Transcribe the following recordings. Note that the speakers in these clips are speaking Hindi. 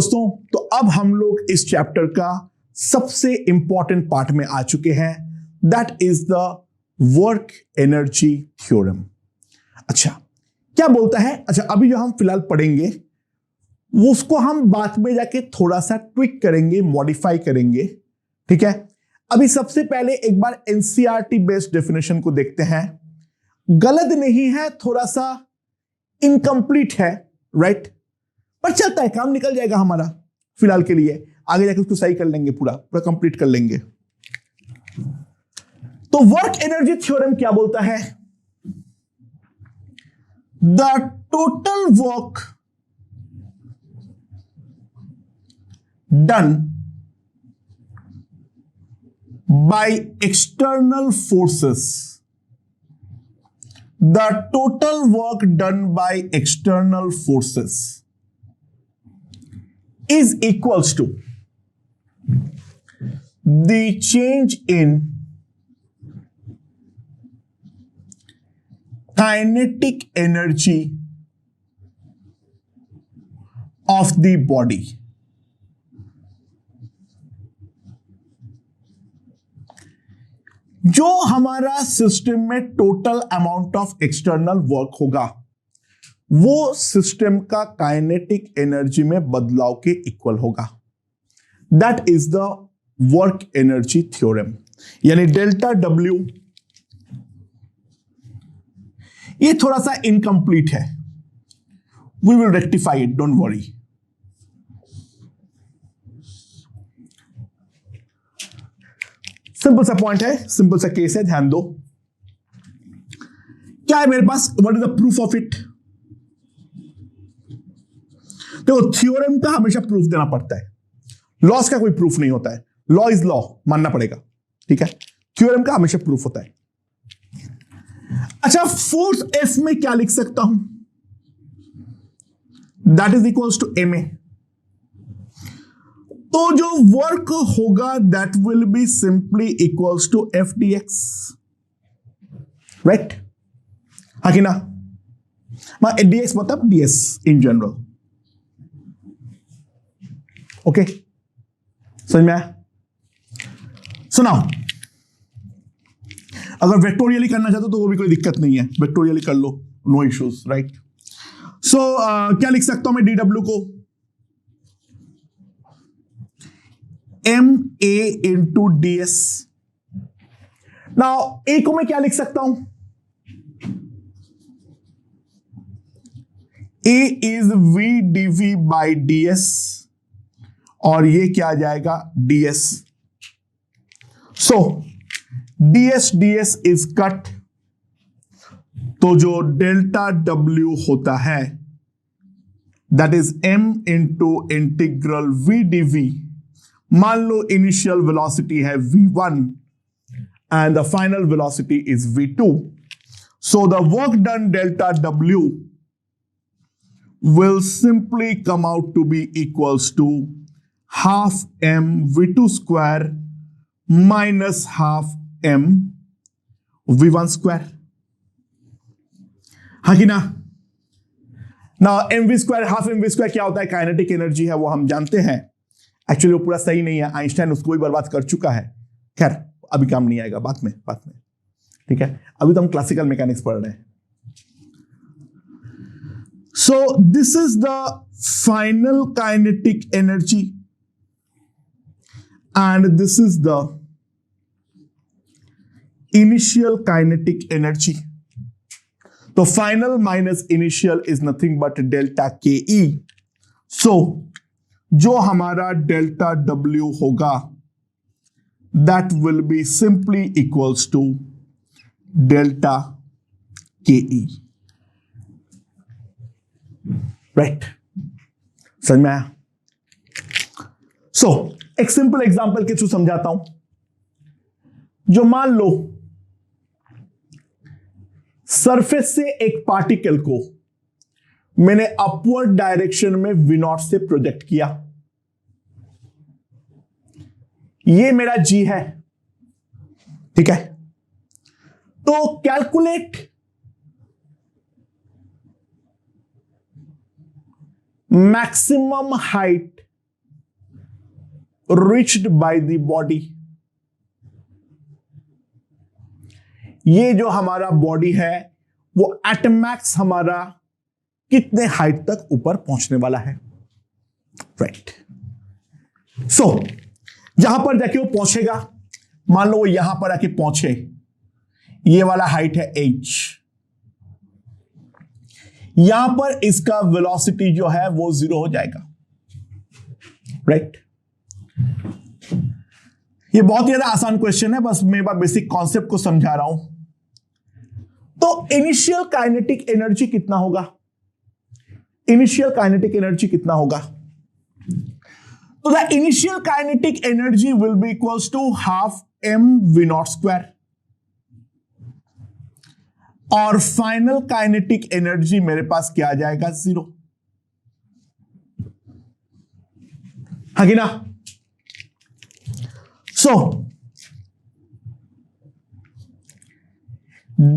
दोस्तों, तो अब हम लोग इस चैप्टर का सबसे इंपॉर्टेंट पार्ट में आ चुके हैं, that is the work energy theorem. अच्छा, क्या बोलता है? अच्छा, अभी जो हम फिलहाल पढ़ेंगे वो उसको हम बाद में जाके थोड़ा सा ट्विक करेंगे, मॉडिफाई करेंगे, ठीक है। अभी सबसे पहले एक बार एनसीईआरटी बेस्ड डेफिनेशन को देखते हैं। गलत नहीं है, थोड़ा सा इनकम्प्लीट है, राइट, पर चलता है, काम निकल जाएगा हमारा फिलहाल के लिए, आगे जाके उसको सही कर लेंगे, पूरा पूरा कंप्लीट कर लेंगे। तो वर्क एनर्जी थ्योरम क्या बोलता है? The total work done by external forces, the total work done by external forces is equals to the change in kinetic energy of the body. जो हमारा सिस्टम में total amount of external work होगा वो सिस्टम का काइनेटिक एनर्जी में बदलाव के इक्वल होगा। That is the work energy theorem, यानी डेल्टा डब्ल्यू। ये थोड़ा सा इनकम्प्लीट है, we will rectify it, don't worry. Simple सा पॉइंट है, सिंपल सा केस है, ध्यान दो। क्या है मेरे पास? What is the proof of it? देखो, थ्योरम का हमेशा प्रूफ देना पड़ता है, लॉस का कोई प्रूफ नहीं होता है। लॉ इज लॉ, मानना पड़ेगा, ठीक है। थ्योरम का हमेशा प्रूफ होता है। अच्छा, फोर्स एफ में क्या लिख सकता हूं? That is equals to M A. तो जो वर्क होगा that will be simply equals to F D X, right? हाँ कि ना? डी एक्स मतलब D S in general. Okay, समझ में आया? सुनाओ, अगर वेक्टोरियली करना चाहते हो तो वो भी कोई दिक्कत नहीं है, वेक्टोरियली कर लो, नो इश्यूज, राइट? सो क्या लिख सकता हूं मैं डी डब्ल्यू को? M A into D S. Now A को मैं क्या लिख सकता हूं? A is V D V by D S, और ये क्या आ जाएगा? D S. So D S is cut, तो जो डेल्टा डब्ल्यू होता है that is M into integral V D V. मान लो इनिशियल वेलोसिटी है v1 and the final velocity is v2, so the work done delta w will simply come out to be equals to half m v2 square minus half m v1 square। हाँ कि ना? mv square, half mv square क्या होता है? काइनेटिक एनर्जी है, वो हम जानते हैं। एक्चुअली वो पूरा सही नहीं है, आइंस्टाइन उसको भी बर्बाद कर चुका है। खैर, अभी काम नहीं आएगा, बाद में, ठीक है। अभी तो हम क्लासिकल मैकेनिक्स पढ़ रहे हैं। So this is the final kinetic energy and this is the initial kinetic energy. तो final minus initial is nothing but delta K E. So जो हमारा डेल्टा डब्ल्यू होगा that will be simply equals to delta K E, right? समझ में आया? सो एक सिंपल एग्जांपल के थ्रू समझाता हूं। जो मान लो सरफेस से एक पार्टिकल को मैंने अपवर्ड डायरेक्शन में V नॉट से प्रोजेक्ट किया, ये मेरा G है, ठीक है। तो calculate maximum height reached by the body. ये जो हमारा बॉडी है वो एट मैक्स हमारा कितने हाइट तक ऊपर पहुंचने वाला है, राइट। सो जहां पर जाके वो पहुंचेगा, मान लो वो यहां पर आके पहुंचे, ये वाला हाइट है h, यहां पर इसका वेलोसिटी जो है वो 0 हो जाएगा, राइट। ये बहुत ही ज्यादा आसान क्वेश्चन है, बस मैं बेसिक कॉन्सेप्ट को समझा रहा हूं। तो इनिशियल काइनेटिक एनर्जी कितना होगा, इनिशियल काइनेटिक एनर्जी कितना होगा? तो the initial kinetic energy will be equals to half mv0 और फाइनल काइनेटिक एनर्जी मेरे पास क्या आ जाएगा, 0। हाँ कि ना? सो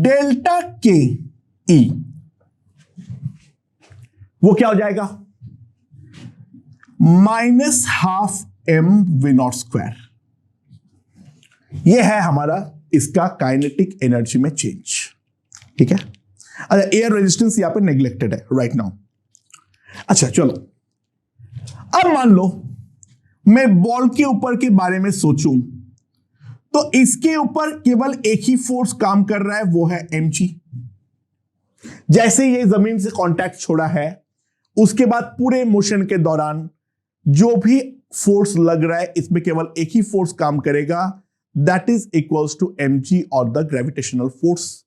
डेल्टा के ई वो क्या हो जाएगा, -12 mv0। ये है हमारा इसका काइनेटिक एनर्जी में चेंज, ठीक है। अच्छा, एयर रेजिस्टेंस यहां पे नेग्लेक्टेड है राइट नाउ। अच्छा चलो, अब मान लो मैं बॉल के ऊपर के बारे में सोचूं तो इसके ऊपर केवल एक ही फोर्स काम कर रहा है, वो है mg। जैसे ये जमीन से कांटेक्ट छोड़ा है उसके बाद पूरे मोशन के दौरान जो भी फोर्स लग रहा है इसमें केवल एक ही फोर्स काम करेगा, that is equals to mg और द ग्रेविटेशनल फोर्स।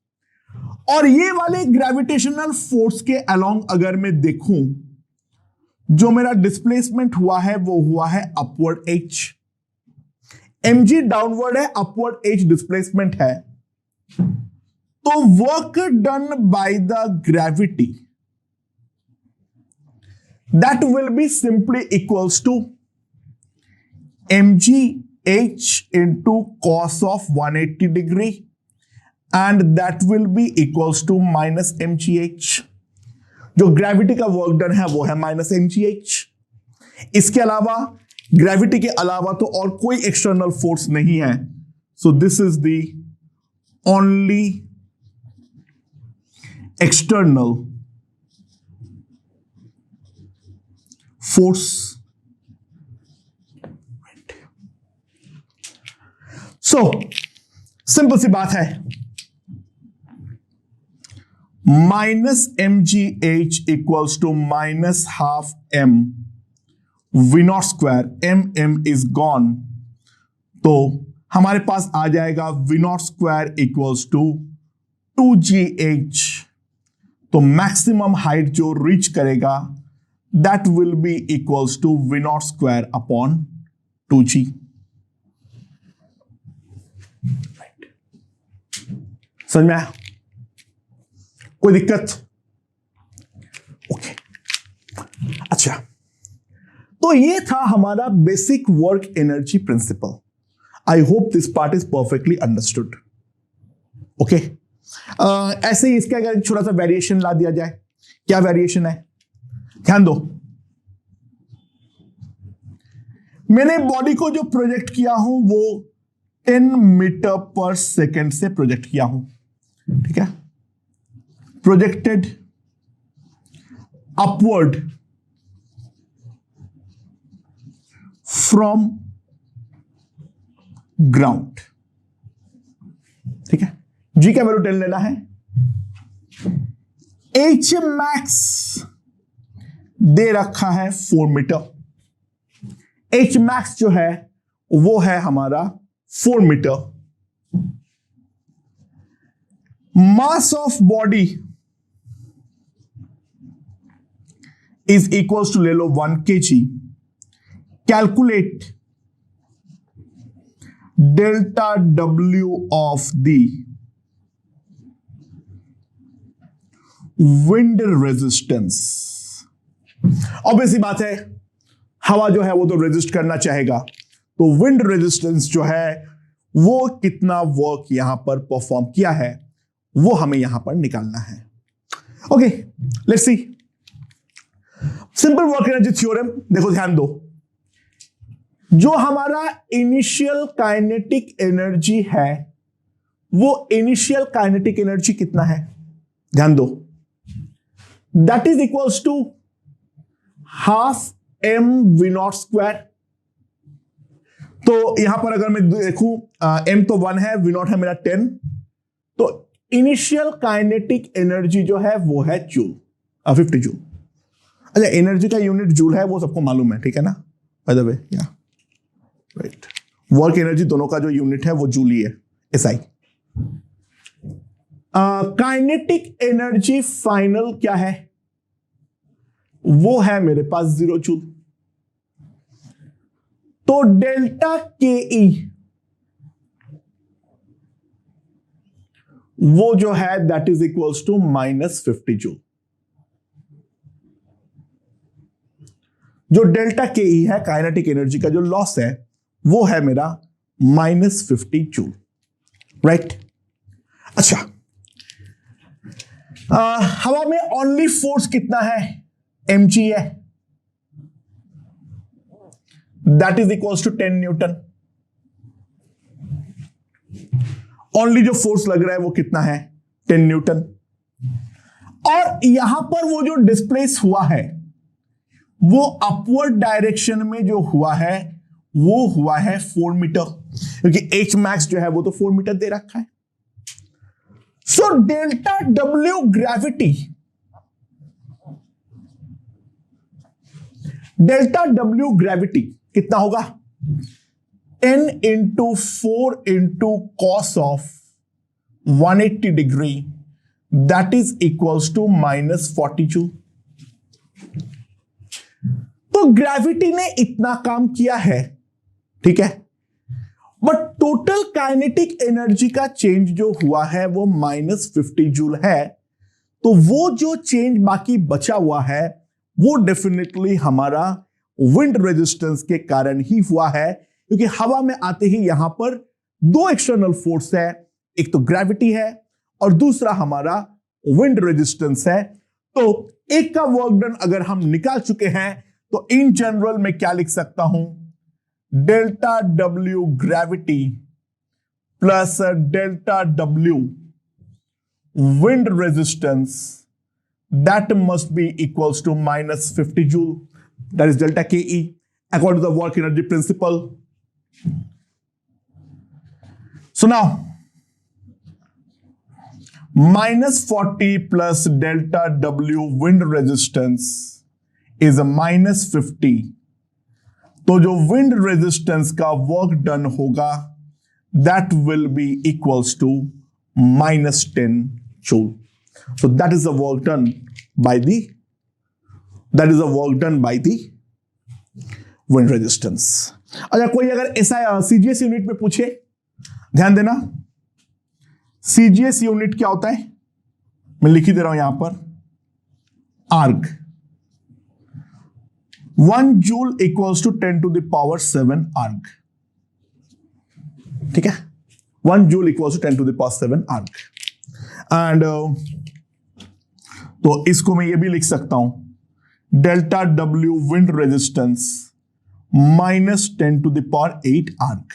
और ये वाले ग्रेविटेशनल फोर्स के अलोंग अगर मैं देखूं, जो मेरा डिस्प्लेसमेंट हुआ है वो हुआ है अपवर्ड h, mg डाउनवर्ड है, अपवर्ड h डिस्प्लेसमेंट है। तो work done by the gravity that will be simply equals to mg h into cos of 180 degree and that will be equals to minus mgh। जो ग्रेविटी का वर्क डन है वो है माइनस mgh। इसके अलावा ग्रेविटी के अलावा तो और कोई एक्सटर्नल फोर्स नहीं है, so this is the only external force. So simple सी बात है, -mgh equals to -12 mv0 mm is gone, तो हमारे पास आ जाएगा v0 इक्वल्स टू 2gh। तो मैक्सिमम हाइट जो रीच करेगा that will be equals to v0 upon 2g। समझ में आया? कोई दिक्कत? ओके। अच्छा, तो ये था हमारा basic work energy principal. I hope this part is perfectly understood. Okay, ऐसे ही इसका अगर छोटा सा वेरिएशन ला दिया जाए, क्या वेरिएशन है? ध्यान दो, मैंने बॉडी को जो प्रोजेक्ट किया हूं वो 10 मीटर पर सेकेंड से प्रोजेक्ट किया हूं, ठीक है। प्रोजेक्टेड अपवर्ड फ्रॉम ग्राउंड, ठीक है। जी का वैल्यू 10 लेना है। एच मैक्स दे रखा है 4 मीटर। एच मैक्स जो है वो है हमारा 4 metre. Mass of body is equals to, ले लो 1 kg। Calculate delta W of the wind resistance. Obviously बात है, हवा जो है वो तो रेजिस्ट करना चाहेगा, तो विंड रेजिस्टेंस जो है वो कितना वर्क यहां पर परफॉर्म किया है वो हमें यहां पर निकालना है। Okay, let's see simple work energy theorem. देखो ध्यान दो, जो हमारा इनिशियल काइनेटिक एनर्जी है, वो इनिशियल काइनेटिक एनर्जी कितना है, ध्यान दो, that is equals to half M V naught square. तो यहां पर अगर मैं देखूं, एम तो 1 है, वी नॉट है मेरा 10, तो इनिशियल काइनेटिक एनर्जी जो है वो है जूल, 50 जूल। अच्छा, एनर्जी का यूनिट जूल है, वो सबको मालूम है, ठीक है ना, बाय द वे, या राइट। वर्क एनर्जी दोनों का जो यूनिट है वो जूल ही है, एसआई। काइनेटिक एनर्जी फाइनल क्या है, वो है मेरे पास 0 जूल। तो डेल्टा के ई वो जो है that is equals to -50 joule. जो डेल्टा के ई है, काइनेटिक एनर्जी का जो लॉस है, वो है मेरा -50 जूल, राइट। अच्छा, हवा में ओनली फोर्स कितना है, mg है, that is equals to 10 newton. Only जो फोर्स लग रहा है वो कितना है, 10 न्यूटन। और यहां पर वो जो डिस्प्लेस हुआ है वो अपवर्ड डायरेक्शन में जो हुआ है वो हुआ है 4 मीटर, क्योंकि एच मैक्स जो है वो तो 4 मीटर दे रखा है। So delta W gravity, delta W gravity कितना होगा, 10 into 4 into cos of 180 degree, that is equals to -40 joule. तो ग्रेविटी ने इतना काम किया है, ठीक है, बट टोटल काइनेटिक एनर्जी का चेंज जो हुआ है वो -50 जूल है। तो वो जो चेंज बाकी बचा हुआ है वो डेफिनेटली हमारा विंड रेजिस्टेंस के कारण ही हुआ है, क्योंकि हवा में आते ही यहां पर 2 एक्सटर्नल फोर्स है, एक तो ग्रेविटी है और दूसरा हमारा विंड रेजिस्टेंस है। तो एक का वर्क डन अगर हम निकाल चुके हैं तो इन जनरल में क्या लिख सकता हूं, delta W gravity plus delta W wind resistance, that must be equals to -50 joule, that is delta ke according to the work energy principle. So now -40 plus delta w wind resistance is a -50, तो जो wind resistance का work done होगा that will be equals to -10 joule. So that is the work done by the wind resistance. अच्छा, कोई अगर ऐसा सीजीएस यूनिट में पूछे, ध्यान देना, सीजीएस यूनिट क्या होता है, मैं लिख ही दे रहा हूं यहां पर, आर्ग। 1 जूल इक्वल्स टू 10⁻7 आर्ग, ठीक है, 1 जूल इक्वल्स टू 10⁻7 आर्ग। एंड तो इसको मैं ये भी लिख सकता हूं, डेल्टा डब्ल्यू विंड रेजिस्टेंस -10⁸ आर्ग।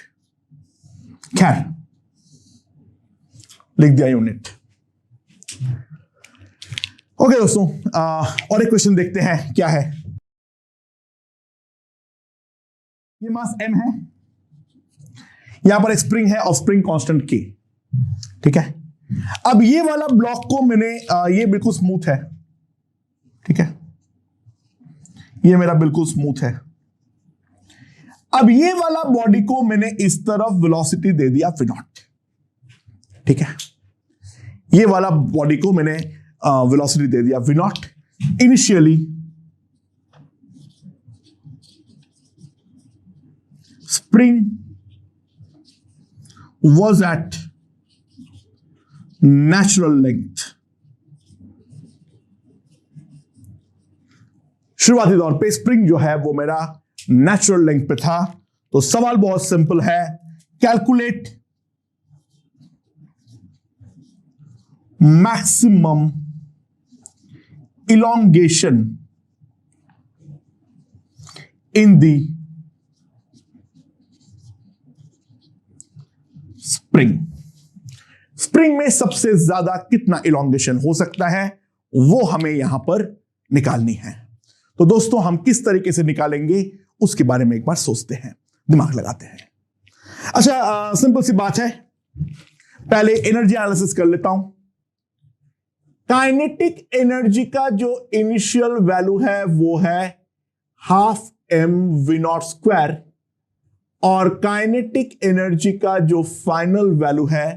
खैर, लिख दिया यूनिट। ओके दोस्तों, और एक क्वेश्चन देखते हैं क्या है। ये मास m है, यहां पर एक स्प्रिंग है और स्प्रिंग कांस्टेंट k, ठीक है। अब ये वाला ब्लॉक को मैंने ये बिल्कुल स्मूथ है, ठीक है, ये मेरा बिल्कुल स्मूथ है। अब ये वाला बॉडी को मैंने इस तरफ वेलोसिटी दे दिया v नॉट, ठीक है, ये वाला बॉडी को मैंने वेलोसिटी दे दिया v not. Initially spring was at natural length, शुरुआती दौर पे स्प्रिंग जो है वो मेरा नेचुरल लेंथ पे था। तो सवाल बहुत सिंपल है, कैलकुलेट मैक्सिमम इलोंगेशन इन दी स्प्रिंग। स्प्रिंग में सबसे ज्यादा कितना इलॉन्गेशन हो सकता है वो हमें यहां पर निकालनी है। तो दोस्तों हम किस तरीके से निकालेंगे उसके बारे में एक बार सोचते हैं, दिमाग लगाते हैं। अच्छा, सिंपल सी बात है, पहले एनर्जी एनालिसिस कर लेता हूं। काइनेटिक एनर्जी का जो इनिशियल वैल्यू है वो है half M V naught square, और काइनेटिक एनर्जी का जो फाइनल वैल्यू है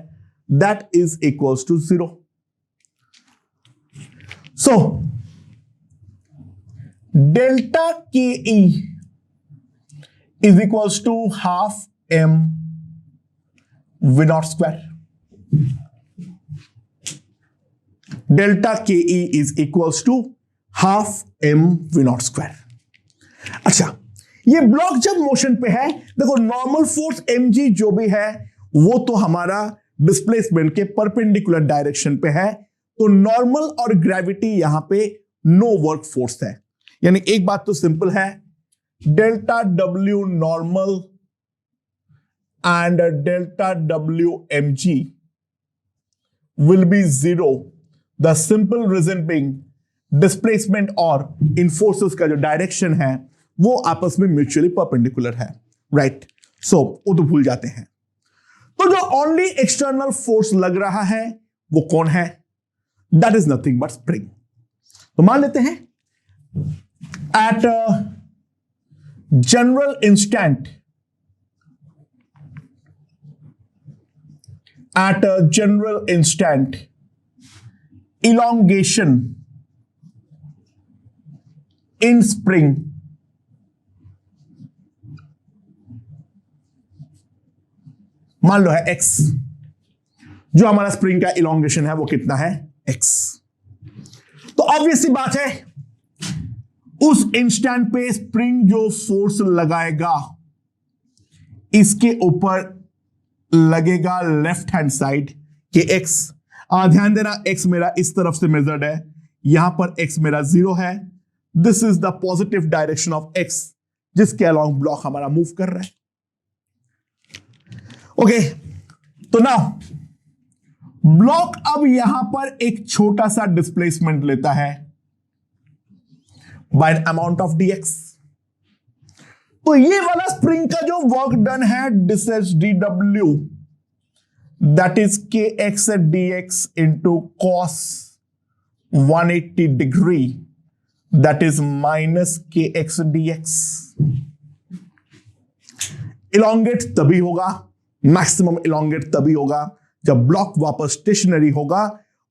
that is equals to 0। So delta K E is equals to half M V naught square. Delta K E is equals to half M V naught square. अच्छा, ये ब्लॉक जब मोशन पे है, देखो नॉर्मल फोर्स mg जो भी है वो तो हमारा डिस्प्लेसमेंट के परपेंडिकुलर डायरेक्शन पे है, तो नॉर्मल और ग्रेविटी यहां पे नो वर्क फोर्स है। यानी एक बात तो सिंपल है, delta w normal and delta w mg will be 0. The simple reason being displacement और इन फोर्सेस का जो डायरेक्शन है वो आपस में म्यूचुअली परपेंडिकुलर है, राइट। सो वो तो भूल जाते हैं। तो जो ओनली एक्सटर्नल फोर्स लग रहा है वो कौन है? That is nothing but spring. तो मान लेते हैं at general instant, at a general instant, elongation in spring मान लो है x। जो हमारा स्प्रिंग का इलॉन्गेशन है वो कितना है? x। तो ऑब्वियस सी बात है उस इंस्टेंट पे स्प्रिंग जो फोर्स लगाएगा इसके ऊपर लगेगा लेफ्ट हैंड साइड के x। ध्यान देना, x मेरा इस तरफ से मेजर्ड है, यहां पर x मेरा 0 है। This is the positive direction of x जिसके अलोंग ब्लॉक हमारा मूव कर रहा है। ओके, तो नाउ ब्लॉक अब यहां पर एक छोटा सा डिस्प्लेसमेंट लेता है बाय अमाउंट ऑफ dx। तो ये वाला स्प्रिंग का जो वर्क डन है this is dw, that is kx dx into cos 180 degree, that is minus kx dx। Elongate तभी होगा, मैक्सिमम इलोंगेट तभी होगा जब ब्लॉक वापस स्टेशनरी होगा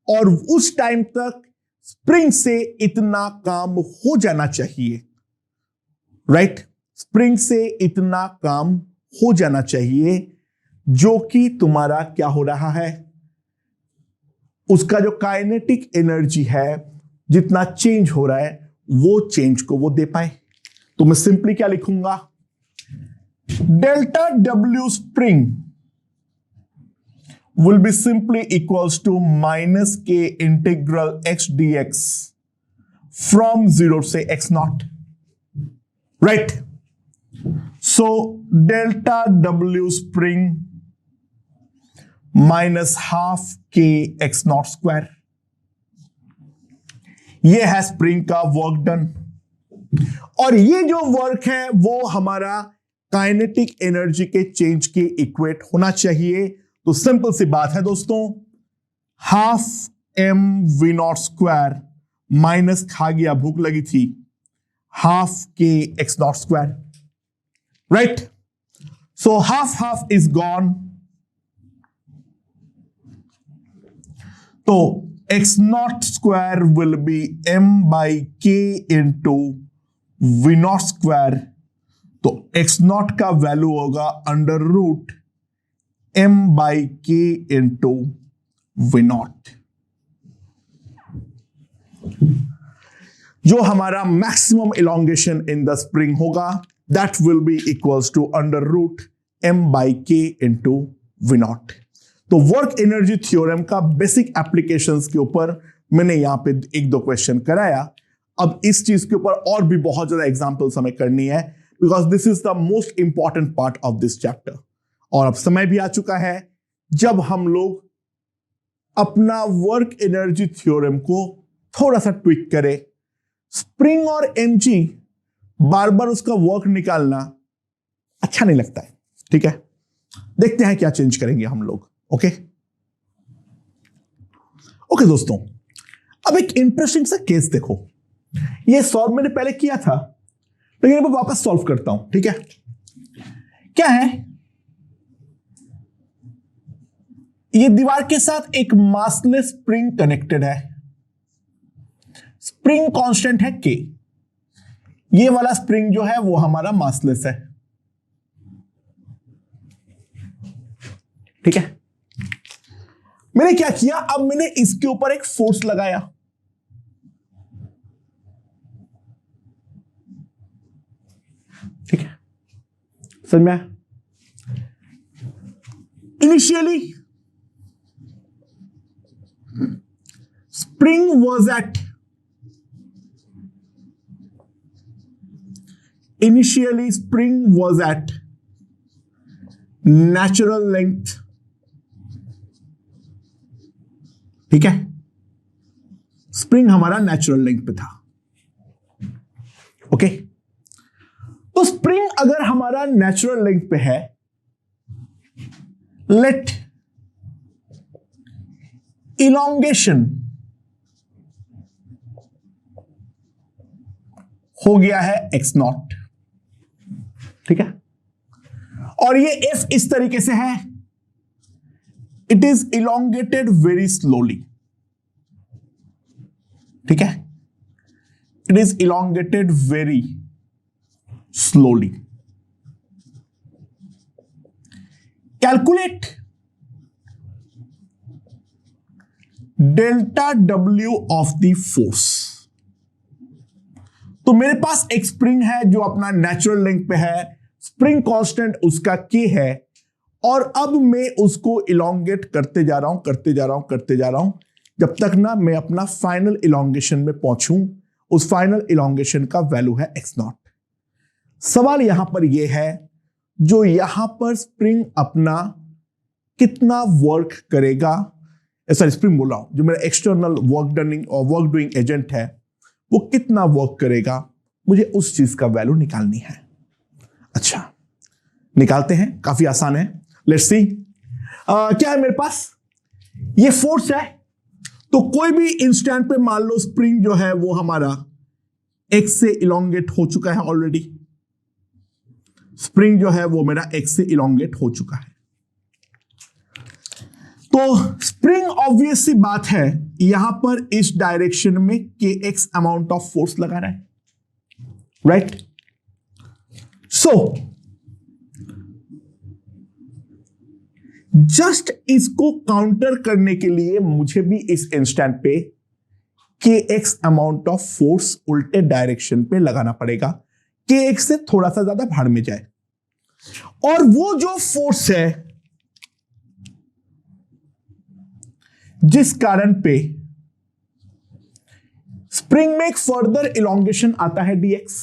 और उस टाइम तक स्प्रिंग से इतना काम हो जाना चाहिए, राइट। स्प्रिंग से इतना काम हो जाना चाहिए जो कि तुम्हारा क्या हो रहा है, उसका जो काइनेटिक एनर्जी है जितना चेंज हो रहा है वो चेंज को वो दे पाए। तो मैं सिंपली क्या लिखूंगा, delta W spring will be simply equals to minus k integral x dx from 0 से x naught, right? So delta W spring minus half k x naught square, ये है स्प्रिंग का वर्क डन। और ये जो वर्क है वो हमारा काइनेटिक एनर्जी के चेंज के इक्वेट होना चाहिए। तो सिंपल सी बात है दोस्तों, half M V naught square minus खा गया, भूख लगी थी, half K X naught square, right. So half half is gone, तो X naught square will be M by K into V naught square. तो एक्स नॉट का वैल्यू होगा under root m by k into v naught। जो हमारा maximum elongation in the spring होगा that will be equals to under root m by k into v naught। तो वर्क एनर्जी थ्योरम का बेसिक एप्लीकेशंस के ऊपर मैंने यहां पे एक दो क्वेश्चन कराया। अब इस चीज के ऊपर और भी बहुत ज्यादा एग्जांपल्स हमें करनी है because this is the most important part of this chapter. और अब समय भी आ चुका है जब हम लोग अपना वर्क एनर्जी थ्योरम को थोड़ा सा ट्विक करें। स्प्रिंग और mg बार बार उसका वर्क निकालना अच्छा नहीं लगता है, ठीक है। देखते हैं क्या चेंज करेंगे हम लोग। ओके ओके दोस्तों, अब एक इंटरेस्टिंग सा केस देखो। ये सॉल्व मैंने पहले किया था, लेकिन मैं वापस सॉल्व करता हूं, ठीक है। क्या है, ये दीवार के साथ एक मासलेस स्प्रिंग कनेक्टेड है। स्प्रिंग कांस्टेंट है K। ये वाला स्प्रिंग जो है वो हमारा मासलेस है, ठीक है। मैंने क्या किया, अब मैंने इसके ऊपर एक फोर्स लगाया, ठीक है। समझ में? Initially spring was at natural length, ठीक है। स्प्रिंग हमारा नेचुरल लेंथ पे था, ओके। तो स्प्रिंग अगर हमारा नेचुरल लेंथ पे है, लेट इलॉन्गेशन हो गया है x0, ठीक है। और ये f इस तरीके से है, it is elongated very slowly, ठीक है। It is elongated very slowly. Calculate delta W of the force. तो मेरे पास एक स्प्रिंग है जो अपना नेचुरल लेंथ पे है, स्प्रिंग कांस्टेंट उसका K है, और अब मैं उसको इलॉन्गेट करते जा रहा हूं जब तक ना मैं अपना फाइनल इलॉन्गेशन में पहुंचूं। उस फाइनल इलॉन्गेशन का वैल्यू है x0। सवाल यहां पर यह है, जो यहां पर स्प्रिंग अपना कितना वर्क करेगा, सॉरी स्प्रिंग बोल रहा हूं, जो मेरा एक्सटर्नल वर्क डूइंग एजेंट है वो कितना वर्क करेगा, मुझे उस चीज का वैल्यू निकालनी है। अच्छा, निकालते हैं, काफी आसान है। लेट्स सी क्या है मेरे पास, ये फोर्स है। तो कोई भी इंस्टेंट पे मान लो स्प्रिंग जो है वो हमारा x से इलोंगेट हो चुका है ऑलरेडी। स्प्रिंग जो है वो मेरा x से इलोंगेट हो चुका है। तो स्प्रिंग ऑब्वियस सी बात है यहां पर इस डायरेक्शन में kx अमाउंट ऑफ फोर्स लगा रहा है, राइट। सो जस्ट इसको काउंटर करने के लिए मुझे भी इस इंस्टेंट पे kx अमाउंट ऑफ फोर्स उल्टे डायरेक्शन पे लगाना पड़ेगा, kx से थोड़ा सा ज्यादा भाड़ में जाए। और वो जो फोर्स है जिस कारण पे स्प्रिंग में एक फर्दर इलोंगेशन आता है dx।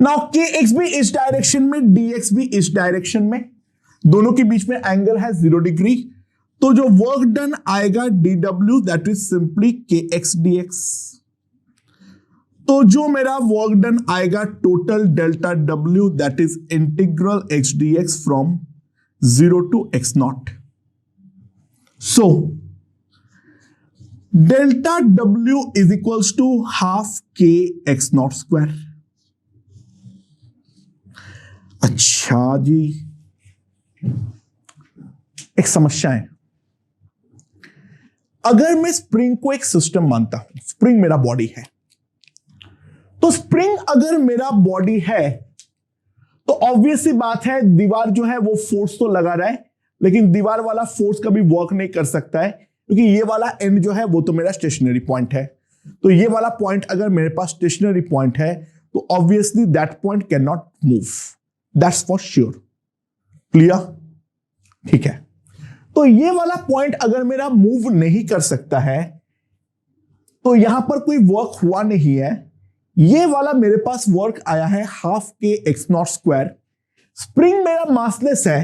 नाउ kx भी इस डायरेक्शन में, dx भी इस डायरेक्शन में, दोनों के बीच में एंगल है 0 डिग्री। तो जो वर्क डन आएगा dw that is simply kx dx। तो जो मेरा वर्क डन आएगा total delta w that is integral x dx from 0 to x0। So delta w is equals to half k x0 square. अच्छा जी, एक समस्या है। अगर मैं स्प्रिंग को एक सिस्टम मानता हूं, स्प्रिंग मेरा बॉडी है, तो स्प्रिंग अगर मेरा बॉडी है तो ऑब्वियस सी बात है दीवार जो है वो फोर्स तो लगा रहा है, लेकिन दीवार वाला फोर्स कभी वर्क नहीं कर सकता है, क्योंकि ये वाला एंड जो है वो तो मेरा स्टेशनरी पॉइंट है। तो ये वाला पॉइंट अगर मेरे पास स्टेशनरी पॉइंट है तो obviously that point can not move, that's for sure. Clear? ठीक है। तो ये वाला पॉइंट अगर मेरा मूव नहीं कर सकता है तो यहां पर कोई वर्क हुआ नहीं है। ये वाला मेरे पास वर्क आया है half k x0 square. Spring मेरा मासलेस है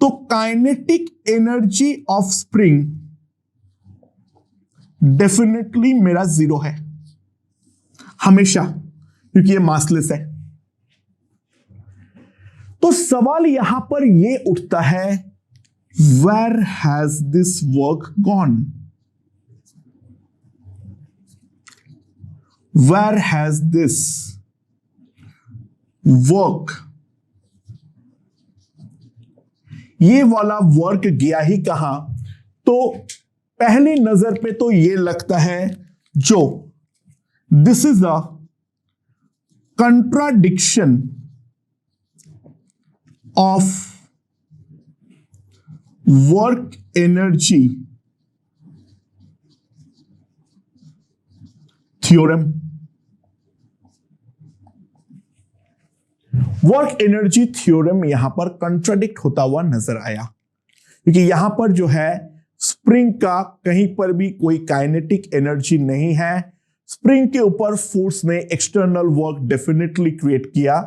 तो kinetic energy of spring definitely मेरा 0 है हमेशा, क्योंकि ये मासलेस है। तो सवाल यहां पर ये उठता है, where has this work gone? Where has this work, ये वाला वर्क गया ही कहां? तो पहली नजर पे तो ये लगता है जो this is a contradiction of work energy theorem. Work energy theorem यहां पर कंट्राडिक्ट होता हुआ नजर आया, क्योंकि यहां पर जो है स्प्रिंग का कहीं पर भी कोई काइनेटिक एनर्जी नहीं है। स्प्रिंग के ऊपर फोर्स ने एक्सटर्नल वर्क डेफिनेटली क्रिएट किया।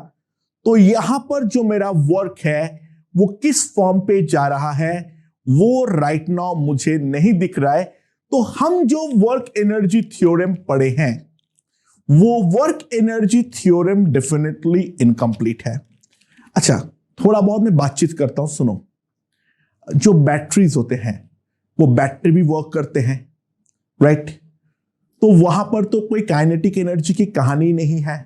तो यहां पर जो मेरा वर्क है वो किस फॉर्म पे जा रहा है वो राइट नाउ मुझे नहीं दिख रहा है। तो हम जो वर्क एनर्जी थ्योरम पढ़े हैं वो work energy theorem definitely incomplete है। अच्छा, थोड़ा बहुत मैं बातचीत करता हूं, सुनो। जो बैटरीज होते हैं वो बैटरी भी वर्क करते हैं, राइट? तो वहां पर तो कोई काइनेटिक एनर्जी की कहानी नहीं है,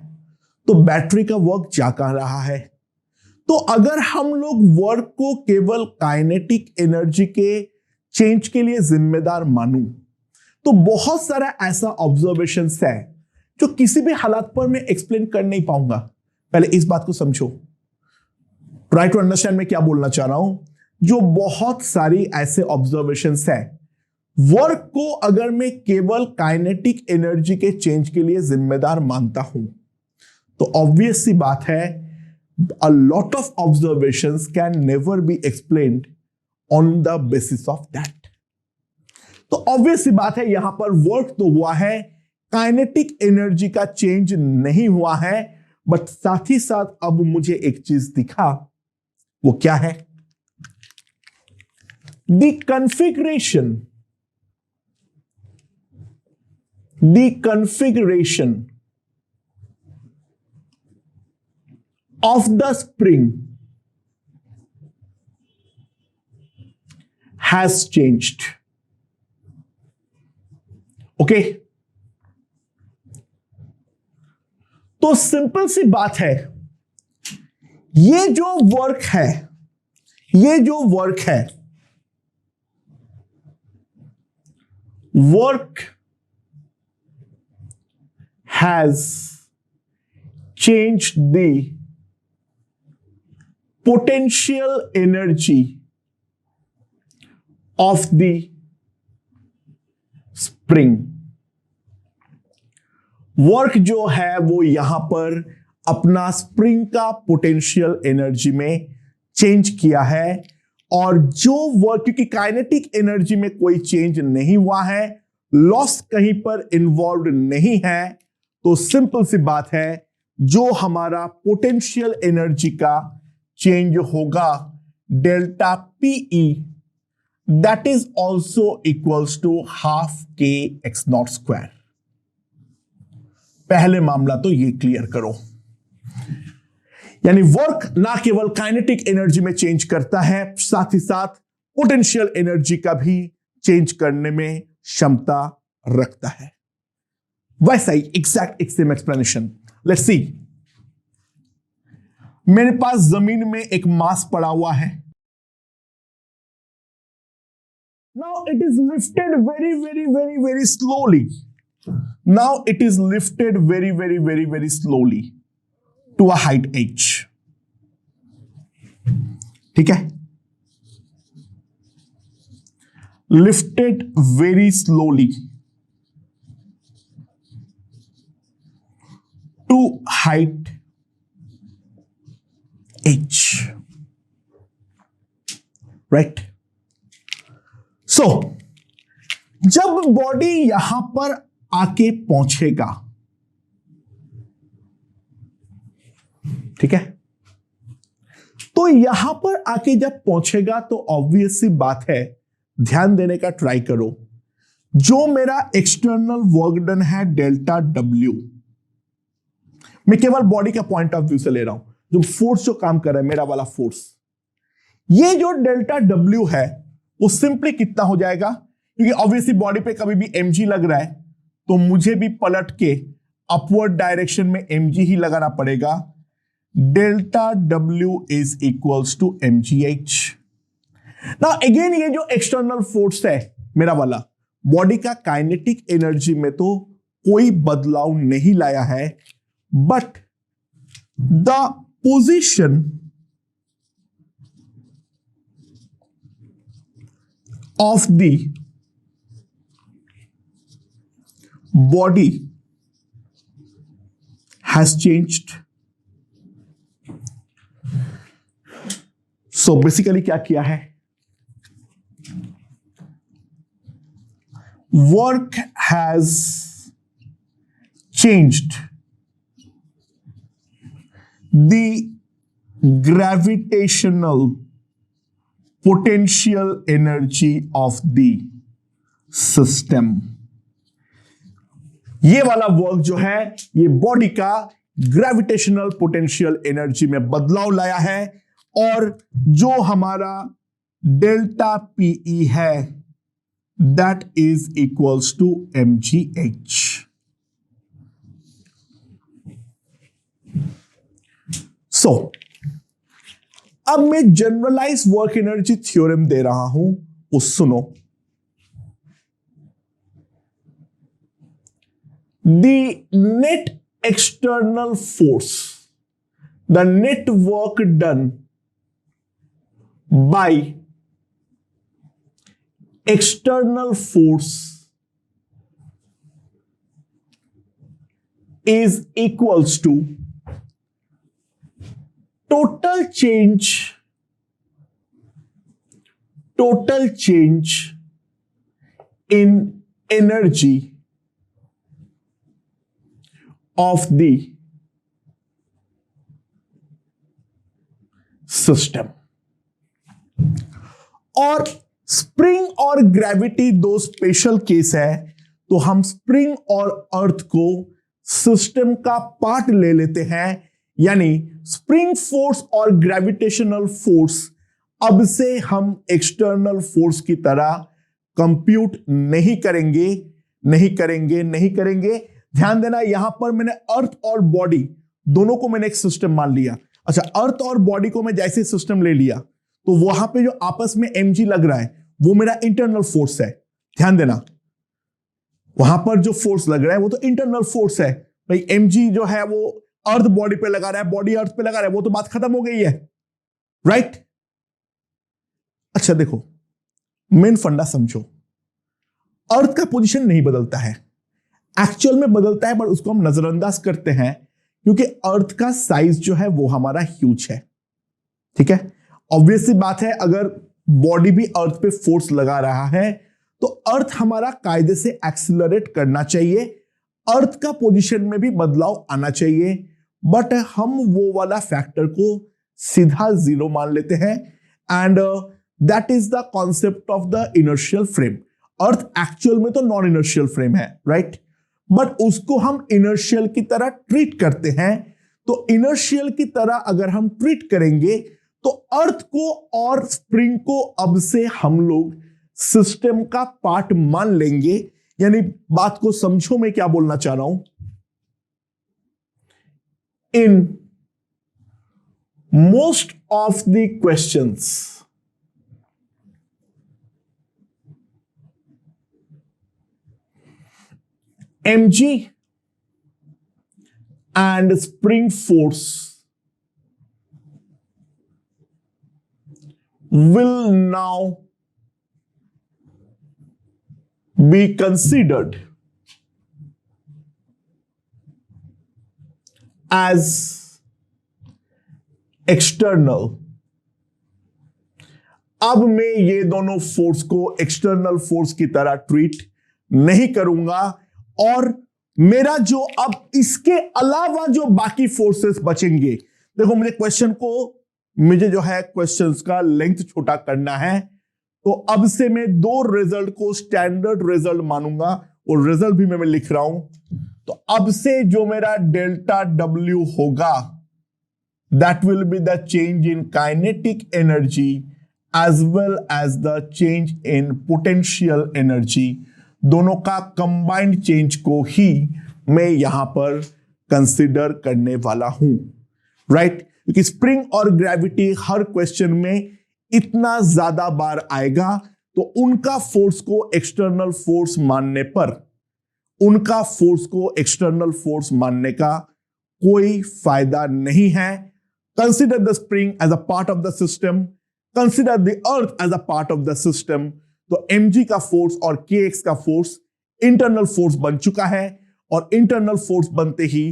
तो बैटरी का वर्क जा कहां रहा है? तो अगर हम लोग वर्क को केवल काइनेटिक एनर्जी के चेंज के लिए जिम्मेदार मानूं तो बहुत सारा ऐसा ऑब्जर्वेशंस है जो किसी भी हालात पर मैं एक्सप्लेन कर नहीं पाऊंगा। पहले इस बात को समझो, ट्राई टू अंडरस्टैंड मैं क्या बोलना चाह रहा हूं। जो बहुत सारी ऐसे ऑब्जर्वेशंस है, वर्क को अगर मैं केवल काइनेटिक एनर्जी के चेंज के लिए जिम्मेदार मानता हूं तो ऑब्वियस सी बात है a lot of observations can never be explained on the basis of that। तो ऑब्वियस सी बात है यहां पर वर्क तो हुआ है, काइनेटिक एनर्जी का चेंज नहीं हुआ है, बट साथ ही साथ अब मुझे एक चीज दिखा, वो क्या है? The configuration of the spring has changed। Okay, तो सिंपल सी बात है, ये जो वर्क है work has changed the potential energy of the spring। Work जो है वो यहां पर अपना स्प्रिंग का पोटेंशियल एनर्जी में चेंज किया है, और जो वर्क, क्योंकि काइनेटिक एनर्जी में कोई चेंज नहीं हुआ है, लॉस कहीं पर इन्वॉल्व नहीं है, तो सिंपल सी बात है जो हमारा पोटेंशियल एनर्जी का चेंज होगा delta PE, that is also equals to half K X naught square. पहले मामला तो ये क्लियर करो, यानी वर्क ना केवल काइनेटिक एनर्जी में चेंज करता है, साथ ही साथ पोटेंशियल एनर्जी का भी चेंज करने में क्षमता रखता है। वैसा ही एग्जैक्ट एक सेम एक्सप्लेनेशन। लेट्स सी, मेरे पास जमीन में एक मास पड़ा हुआ है। Now it is lifted very very very very slowly. Now it is lifted very very very very slowly to a height h। ठीक है, lifted very slowly to height h, right? So जब बॉडी यहां पर आके पहुंचेगा, ठीक है, तो यहां पर आके जब पहुंचेगा तो ऑब्वियस सी बात है, ध्यान देने का ट्राई करो। जो मेरा एक्सटर्नल वर्क डन है डेल्टा डब्ल्यू, मैं केवल बॉडी का पॉइंट ऑफ व्यू से ले रहा हूं, जो फोर्स जो काम कर रहा है मेरा वाला फोर्स, ये जो डेल्टा डब्ल्यू है वो सिंपली कितना हो जाएगा, क्योंकि ऑब्वियसली बॉडी पे कभी भी mg लग रहा है तो मुझे भी पलट के अपवर्ड डायरेक्शन में mg ही लगाना पड़ेगा। Delta W is equals to mgh। Now again ये जो एक्सटर्नल फोर्स है मेरा वाला, बॉडी का काइनेटिक एनर्जी में तो कोई बदलाव नहीं लाया है, but the position of the body has changed. So basically क्या किया है, work has changed the gravitational potential energy of the system। ये वाला वर्क जो है ये बॉडी का ग्रेविटेशनल पोटेंशियल एनर्जी में बदलाव लाया है, और जो हमारा डेल्टा पीई है that is equals to mgh। So अब मैं जनरलाइज वर्क एनर्जी थ्योरम दे रहा हूं, उस सुनो। The net external force, the net work done by external force is equals to total change in energy of the system। और स्प्रिंग और ग्रेविटी दो स्पेशल केस है, तो हम स्प्रिंग और अर्थ को सिस्टम का पार्ट ले लेते हैं, यानी स्प्रिंग फोर्स और ग्रेविटेशनल फोर्स अब से हम एक्सटर्नल फोर्स की तरह कंप्यूट नहीं करेंगे। ध्यान देना, यहां पर मैंने अर्थ और बॉडी दोनों को मैंने एक सिस्टम मान लिया। अच्छा, अर्थ और बॉडी को मैं जैसे सिस्टम ले लिया तो वहां पे जो आपस में mg लग रहा है वो मेरा इंटरनल फोर्स है। ध्यान देना, वहां पर जो फोर्स लग रहा है वो तो इंटरनल फोर्स है भाई। mg जो है वो अर्थ बॉडी पे लगा रहा है, बॉडी अर्थ पे लगा रहा है, वो तो बात खत्म हो गई है, राइट? अच्छा देखो, मेन फंडा समझो, अर्थ का पोजीशन नहीं बदलता है, एक्चुअल में बदलता है, पर उसको हम नजरअंदाज करते हैं क्योंकि अर्थ का साइज जो है वो हमारा ह्यूज है। ठीक है, ऑब्वियस सी बात है, अगर बॉडी भी अर्थ पे फोर्स लगा रहा है तो अर्थ हमारा कायदे से एक्सिलरेट करना चाहिए, अर्थ का पोजीशन में भी बदलाव आना चाहिए, बट हम वो वाला फैक्टर को सीधा जीरो मान लेते हैं, and that is the concept of the inertial frame. Earth actual में तो नॉन इनर्शियल फ्रेम है, राइट? बट उसको हम इनर्शियल की तरह ट्रीट करते हैं, तो इनर्शियल की तरह अगर हम ट्रीट करेंगे तो अर्थ को और स्प्रिंग को अब से हम लोग सिस्टम का पार्ट मान लेंगे। यानी बात को समझो मैं क्या बोलना चाह रहा हूं। In most of the questions mg and spring force will now be considered as external। अब मैं ये दोनों फोर्स को एक्सटर्नल फोर्स की तरह ट्रीट नहीं करूंगा, और मेरा जो अब इसके अलावा जो बाकी फोर्सेस बचेंगे, देखो मुझे क्वेश्चन को मुझे जो है क्वेश्चंस का लेंथ छोटा करना है, तो अब से मैं दो रिजल्ट को स्टैंडर्ड रिजल्ट मानूंगा और रिजल्ट भी मैं लिख रहा हूं। तो अब से जो मेरा डेल्टा W होगा that will be the change in kinetic energy as well as the change in potential energy, दोनों का कंबाइंड चेंज को ही मैं यहां पर कंसीडर करने वाला हूं, राइट? क्योंकि स्प्रिंग और ग्रेविटी हर क्वेश्चन में इतना ज्यादा बार आएगा, तो उनका फोर्स को एक्सटर्नल फोर्स मानने पर, उनका फोर्स को एक्सटर्नल फोर्स मानने का कोई फायदा नहीं है। Consider the spring as a part of the system. Consider the earth as a part of the system. तो mg का फोर्स और kx का फोर्स इंटरनल फोर्स बन चुका है, और इंटरनल फोर्स बनते ही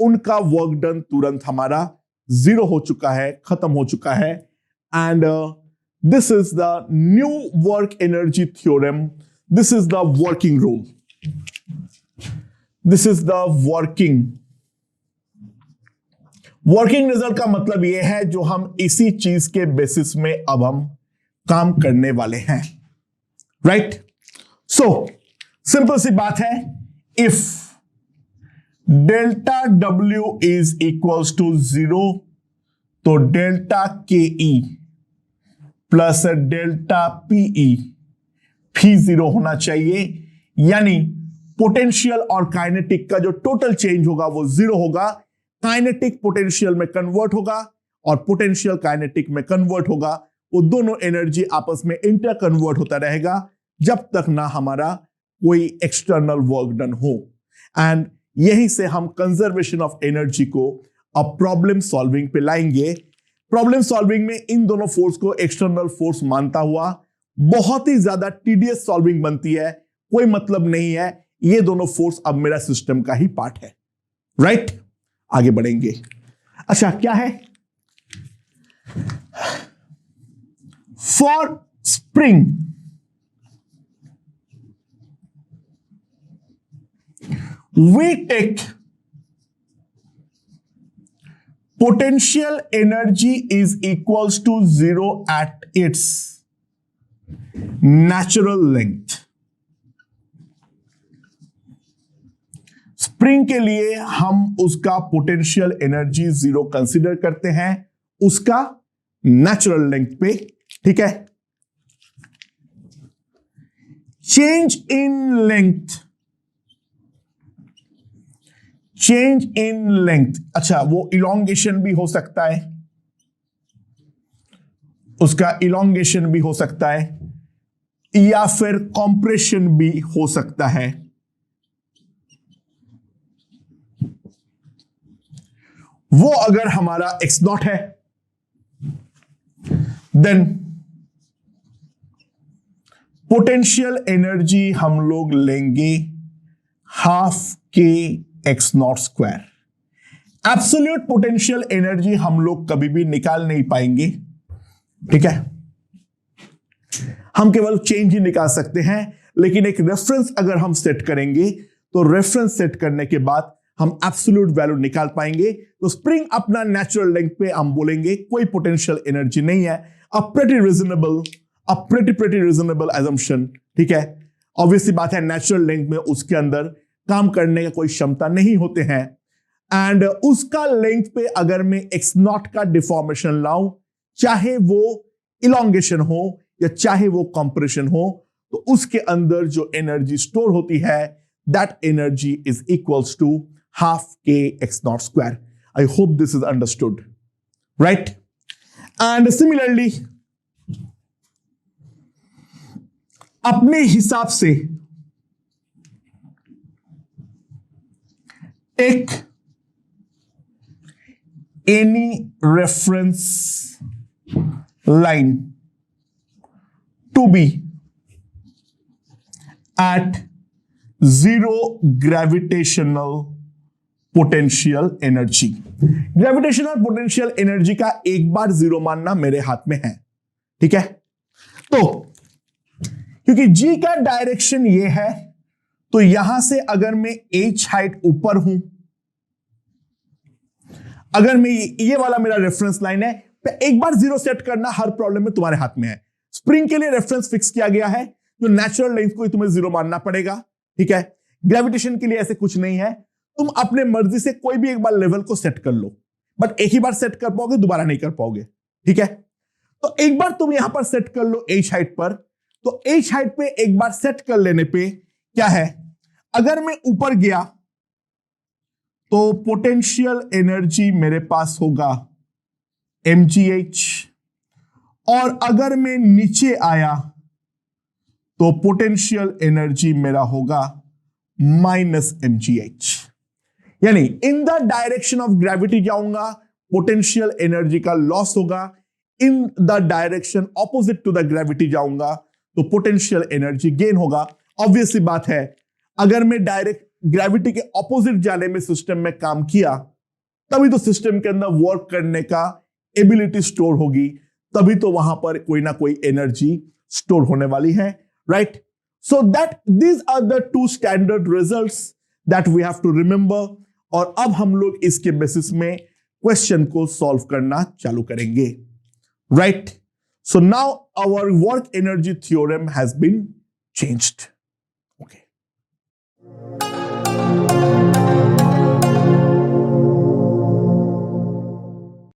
उनका वर्क डन तुरंत हमारा जीरो हो चुका है, खत्म हो चुका है। And this is the new work energy theorem, this is the working rule, this is the working result का मतलब यह है जो हम इसी चीज के बेसिस में अब हम काम करने वाले हैं, राइट? सो सिंपल सी बात है, if delta W is equals to 0, तो delta KE plus delta PE भी 0 होना चाहिए, यानी पोटेंशियल और काइनेटिक का जो टोटल चेंज होगा वो 0 होगा। काइनेटिक पोटेंशियल में कन्वर्ट होगा और पोटेंशियल काइनेटिक में कन्वर्ट होगा, वो दोनों एनर्जी आपस में इंटर कन्वर्ट होता रहेगा जब तक ना हमारा कोई एक्सटर्नल वर्क डन हो। एंड यहीं से हम कंजर्वेशन ऑफ एनर्जी को अब प्रॉब्लम सॉल्विंग पे लाएंगे। प्रॉब्लम सॉल्विंग में इन दोनों फोर्स को एक्सटर्नल फोर्स मानता हुआ बहुत ही ज्यादा टीडियस सॉल्विंग बनती है, कोई मतलब नहीं है, ये दोनों फोर्स अब मेरा सिस्टम का ही पार्ट है, राइट? आगे बढ़ेंगे। अच्छा, क्या है? For spring we take potential energy is equals to 0 at its natural length. Spring के लिए हम उसका पोटेंशियल एनर्जी 0 कंसीडर करते हैं उसका नेचुरल लेंथ पे, ठीक है? Change in length, change in length, अच्छा वो इलोंगेशन भी हो सकता है, उसका इलोंगेशन भी हो सकता है, या फिर कॉम्प्रेशन भी हो सकता है। वो अगर हमारा x0 है, देन पोटेंशियल एनर्जी हम लोग लेंगे हाफ के x0 square. Absolute potential energy हम लोग कभी भी निकाल नहीं पाएंगे, ठीक है? हम केवल चेंज ही निकाल सकते हैं, लेकिन एक रेफरेंस अगर हम सेट करेंगे तो रेफरेंस सेट करने के बाद हम एब्सोल्यूट वैल्यू निकाल पाएंगे। तो स्प्रिंग अपना नेचुरल लेंथ पे हम बोलेंगे कोई पोटेंशियल एनर्जी नहीं है। अ प्रेटी रीजनेबल assumption, ठीक है? ऑब्वियसली बात है, नेचुरल लेंथ में उसके अंदर काम करने का कोई क्षमता नहीं होते हैं, एंड उसका लेंथ पे अगर मैं x0 का डिफॉर्मेशन लाऊं, चाहे वो इलोंगेशन हो या चाहे वो कंप्रेशन हो, तो उसके अंदर जो एनर्जी स्टोर होती है, that energy is equals to half k x0 square. I hope this is understood, right? And similarly, अपने हिसाब से take any reference line to be at zero gravitational potential energy. Gravitational potential energy का एक बार 0 मानना मेरे हाथ में है, ठीक है? तो क्योंकि जी का डायरेक्शन ये है, तो यहां से अगर मैं h हाइट ऊपर हूं, अगर मैं ये वाला मेरा रेफरेंस लाइन है, एक बार जीरो सेट करना हर प्रॉब्लम में तुम्हारे हाथ में है। स्प्रिंग के लिए रेफरेंस फिक्स किया गया है, जो नेचुरल लेंथ को ही तुम्हें जीरो मानना पड़ेगा, ठीक है। ग्रेविटेशन के लिए ऐसे कुछ नहीं है, तुम अपने मर्जी से कोई भी एक बार लेवल को सेट कर लो, बट एक ही बार सेट कर पाओगे, दोबारा नहीं कर पाओगे, ठीक है। तो एक बार तुम यहां पर सेट कर लो एच हाइट पर, तो एच हाइट पे एक बार सेट कर लेने पे क्या है, अगर मैं ऊपर गया तो पोटेंशियल एनर्जी मेरे पास होगा mgh, और अगर मैं नीचे आया तो पोटेंशियल एनर्जी मेरा होगा -mgh। यानी in the direction of gravity जाऊंगा, पोटेंशियल एनर्जी का लॉस होगा, in the direction opposite to the gravity जाऊंगा तो पोटेंशियल एनर्जी गेन होगा। ऑब्वियसली बात है, अगर मैं डायरेक्ट ग्रेविटी के ऑपोजिट जाने में सिस्टम में काम किया, तभी तो सिस्टम के अंदर वर्क करने का एबिलिटी स्टोर होगी, तभी तो वहां पर कोई ना कोई एनर्जी स्टोर होने वाली है, right. So that these are the two standard results that we have to remember. और अब हम लोग इसके बेसिस में क्वेश्चन को सॉल्व करना चालू करेंगे, right. So now our work energy theorem has been changed, okay.